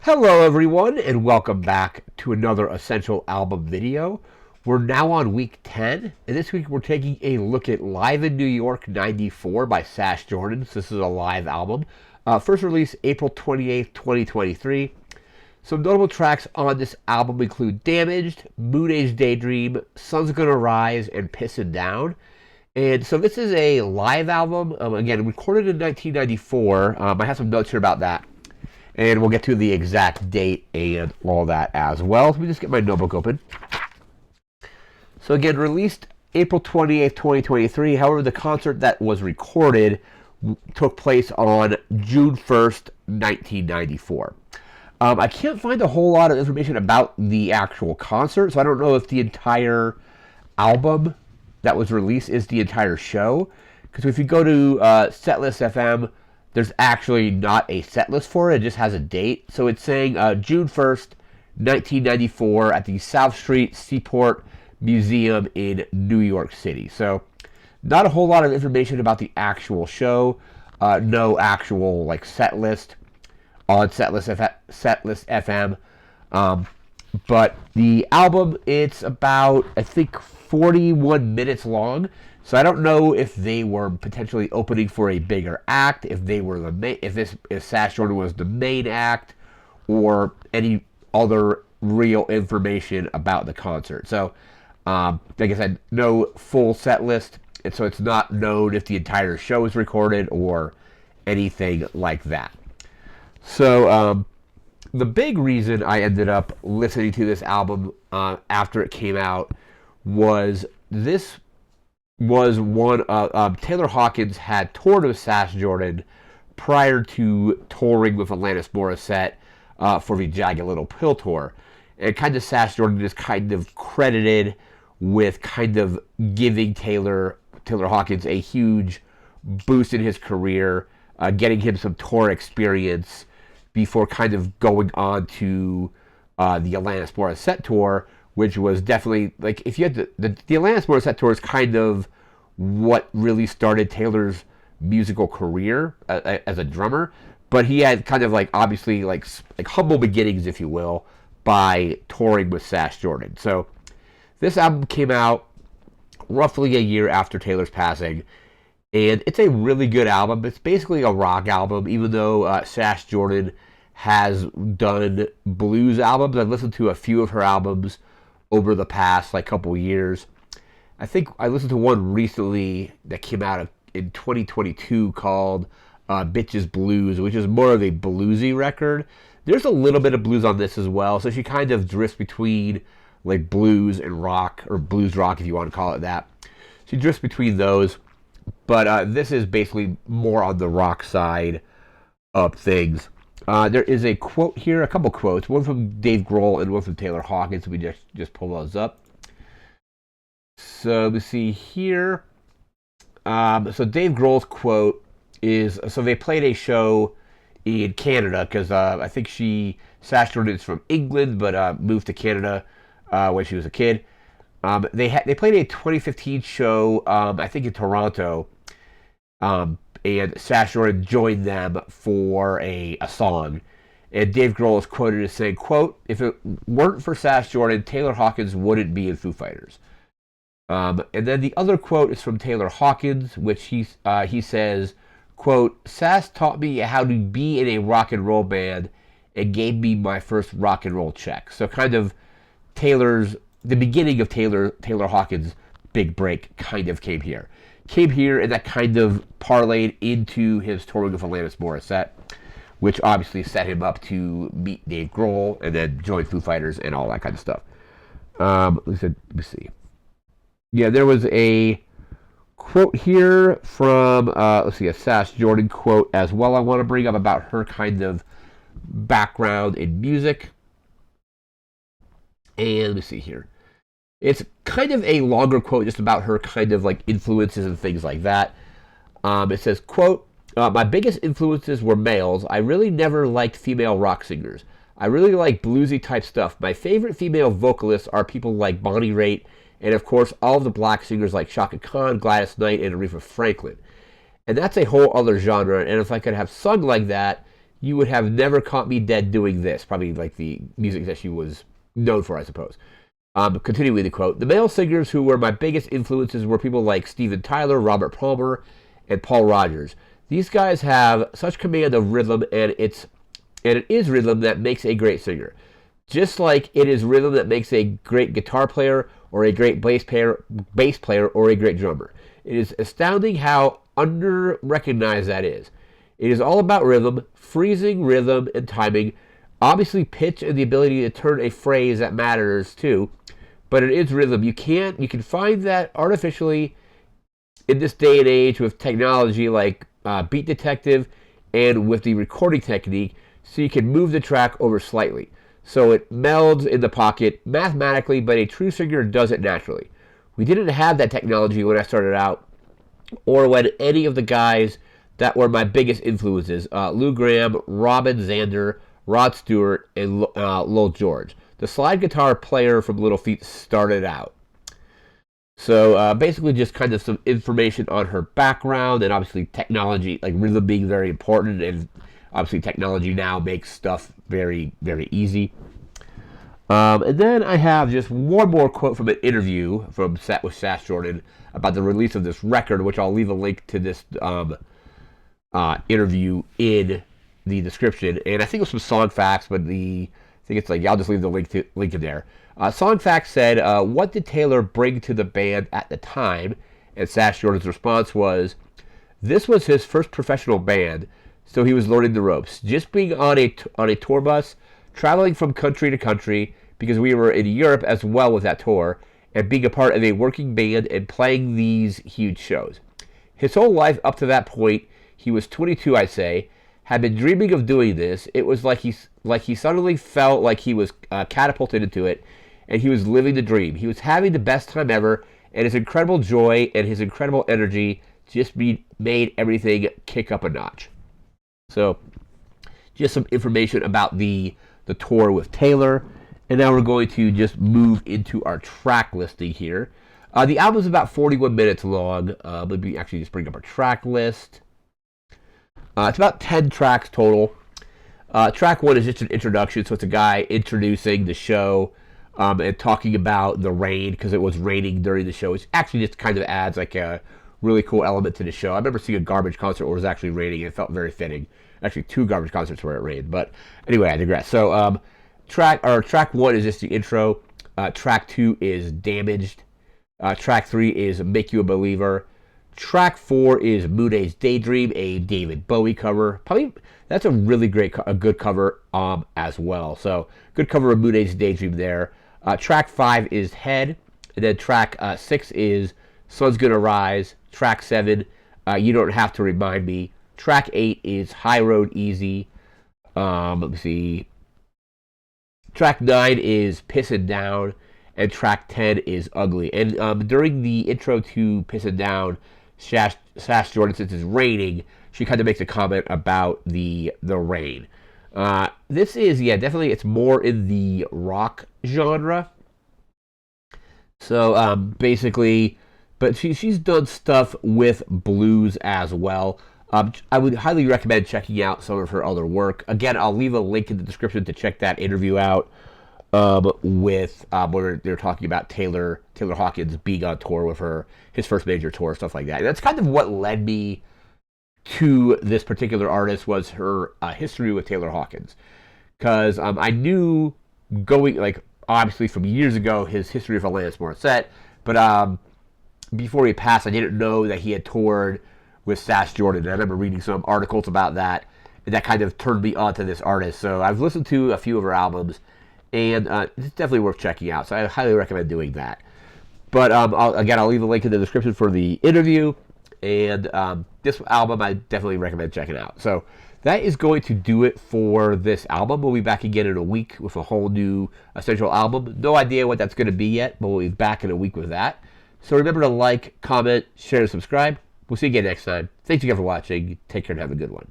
Hello everyone and welcome back to another Essential Album video. We're now on week 10 and this week we're taking a look at Live in New York '94 by Sass Jordan. So this is a live album. First release April 28th, 2023. Some notable tracks on this album include Damaged, Moon Age Daydream, Sun's Gonna Rise, and Pissin' Down. And so this is a live album, again recorded in 1994. I have some notes here about that. And we'll get to the exact date and all that as well. Let me just get my notebook open. So again, released April 28th, 2023. However, the concert that was recorded took place on June 1st, 1994. I can't find a whole lot of information about the actual concert, so I don't know if the entire album that was released is the entire show. Because if you go to Setlist FM, there's actually not a set list for it. It just has a date. So it's saying June 1st, 1994 at the South Street Seaport Museum in New York City. So not a whole lot of information about the actual show. No actual set list on Setlist FM. But the album, it's about, I think, 41 minutes long. So I don't know if they were potentially opening for a bigger act, if they were if Sass Jordan was the main act, or any other real information about the concert. So, like I said, no full set list, and so it's not known if the entire show was recorded or anything like that. So, the big reason I ended up listening to this album after it came out was this was one Taylor Hawkins had toured with Sass Jordan prior to touring with Alanis Morissette for the Jagged Little Pill tour. And kind of Sass Jordan is kind of credited with kind of giving Taylor Hawkins a huge boost in his career, getting him some tour experience before kind of going on to the Alanis Morissette tour, which was definitely, if you had the Alanis Morissette tour is kind of what really started Taylor's musical career as a drummer, but he had kind of obviously humble beginnings, if you will, by touring with Sass Jordan. So this album came out roughly a year after Taylor's passing, and it's a really good album. It's basically a rock album, even though Sass Jordan has done blues albums. I've listened to a few of her albums over the past couple years. I think I listened to one recently that came out in 2022 called Bitches Blues, which is more of a bluesy record. There's a little bit of blues on this as well, so she kind of drifts between blues and rock, or blues rock if you want to call it that. She drifts between those, but this is basically more on the rock side of things. There is a quote here, a couple quotes, one from Dave Grohl and one from Taylor Hawkins. We just pull those up. So we see here. So Dave Grohl's quote is, so they played a show in Canada because I think Sass Jordan is from England but moved to Canada when she was a kid. They played a 2015 show, I think in Toronto, and Sass Jordan joined them for a song. And Dave Grohl is quoted as saying, quote, "If it weren't for Sass Jordan, Taylor Hawkins wouldn't be in Foo Fighters." And then the other quote is from Taylor Hawkins, which he says, quote, "Sass taught me how to be in a rock and roll band and gave me my first rock and roll check." So kind of the beginning of Taylor Hawkins' big break kind of came here. And that kind of parlayed into his touring with Alanis Morissette, which obviously set him up to meet Dave Grohl and then join Foo Fighters and all that kind of stuff. Let me see. Yeah, there was a quote here from, a Sass Jordan quote as well I want to bring up about her kind of background in music. And let me see here. It's kind of a longer quote just about her kind of influences and things like that. It says, quote, "My biggest influences were males. I really never liked female rock singers. I really like bluesy type stuff. My favorite female vocalists are people like Bonnie Raitt, and of course all of the black singers like Chaka Khan, Gladys Knight, and Aretha Franklin. And that's a whole other genre, and if I could have sung like that, You would have never caught me dead doing this. Probably like the music that she was known for, I suppose. Continuing the quote, the male singers who were my biggest influences were people like Steven Tyler, Robert Palmer, and Paul Rogers. These guys have such command of rhythm, and it is rhythm that makes a great singer. Just like it is rhythm that makes a great guitar player or a great bass player or a great drummer. It is astounding how under-recognized that is. It is all about rhythm, freezing rhythm and timing, obviously pitch and the ability to turn a phrase that matters too, but it is rhythm. You can find that artificially in this day and age with technology like Beat Detective and with the recording technique, so you can move the track over slightly. So it melds in the pocket mathematically, but a true singer does it naturally. We didn't have that technology when I started out, or when any of the guys that were my biggest influences, Lou Gramm, Robin Zander, Rod Stewart, and Lowell George. The slide guitar player from Little Feat started out. So basically just kind of some information on her background, and obviously technology, like rhythm being very important, and obviously technology now makes stuff very, very easy. And then I have just one more quote from an interview with Sass Jordan about the release of this record, which I'll leave a link to this interview in the description. And I think it was some Song Facts, but I think it's like, I'll just leave the link in there. Song Facts said, what did Taylor bring to the band at the time? And Sass Jordan's response was, this was his first professional band, so he was learning the ropes. Just being on a tour bus, traveling from country to country, because we were in Europe as well with that tour, and being a part of a working band and playing these huge shows. His whole life up to that point, he was 22, I'd say, had been dreaming of doing this. It was like he suddenly felt like he was catapulted into it, and he was living the dream. He was having the best time ever, and his incredible joy and his incredible energy just made everything kick up a notch. So, just some information about the tour with Taylor. And now we're going to just move into our track listing here. The album's about 41 minutes long. Let me actually just bring up our track list. It's about 10 tracks total. Track 1 is just an introduction, so it's a guy introducing the show and talking about the rain, because it was raining during the show. It actually just kind of adds like a really cool element to the show. I remember seeing a Garbage concert where it was actually raining, and it felt very fitting. Actually, 2 Garbage concerts where it rained, but anyway, I digress. So, track 1 is just the intro. Track 2 is Damaged. Track 3 is Make You a Believer. Track 4 is Moonay's Daydream, a David Bowie cover. Probably that's a really good cover as well. So good cover of Moonay's Daydream there. Track 5 is Head, and then track 6 is Sun's Gonna Rise. Track 7, You Don't Have to Remind Me. Track 8 is High Road Easy. Let me see. Track 9 is Pissin' Down, and track 10 is Ugly. And during the intro to Pissin' Down, Sass Jordan, since it's raining, she kind of makes a comment about the rain. This is, definitely it's more in the rock genre. So basically, but she's done stuff with blues as well. I would highly recommend checking out some of her other work. Again, I'll leave a link in the description to check that interview out with where they're talking about Taylor Hawkins being on tour with his first major tour, stuff like that. And that's kind of what led me to this particular artist, was her history with Taylor Hawkins. Because I knew obviously from years ago, his history with Alanis Morissette, but before he passed, I didn't know that he had toured with Sass Jordan. And I remember reading some articles about that, and that kind of turned me on to this artist. So I've listened to a few of her albums, and it's definitely worth checking out. So I highly recommend doing that. But I'll leave a link in the description for the interview, and this album I definitely recommend checking out. So that is going to do it for this album. We'll be back again in a week with a whole new essential album. No idea what that's going to be yet, but we'll be back in a week with that. So remember to like, comment, share, and subscribe. We'll see you again next time. Thanks again for watching. Take care and have a good one.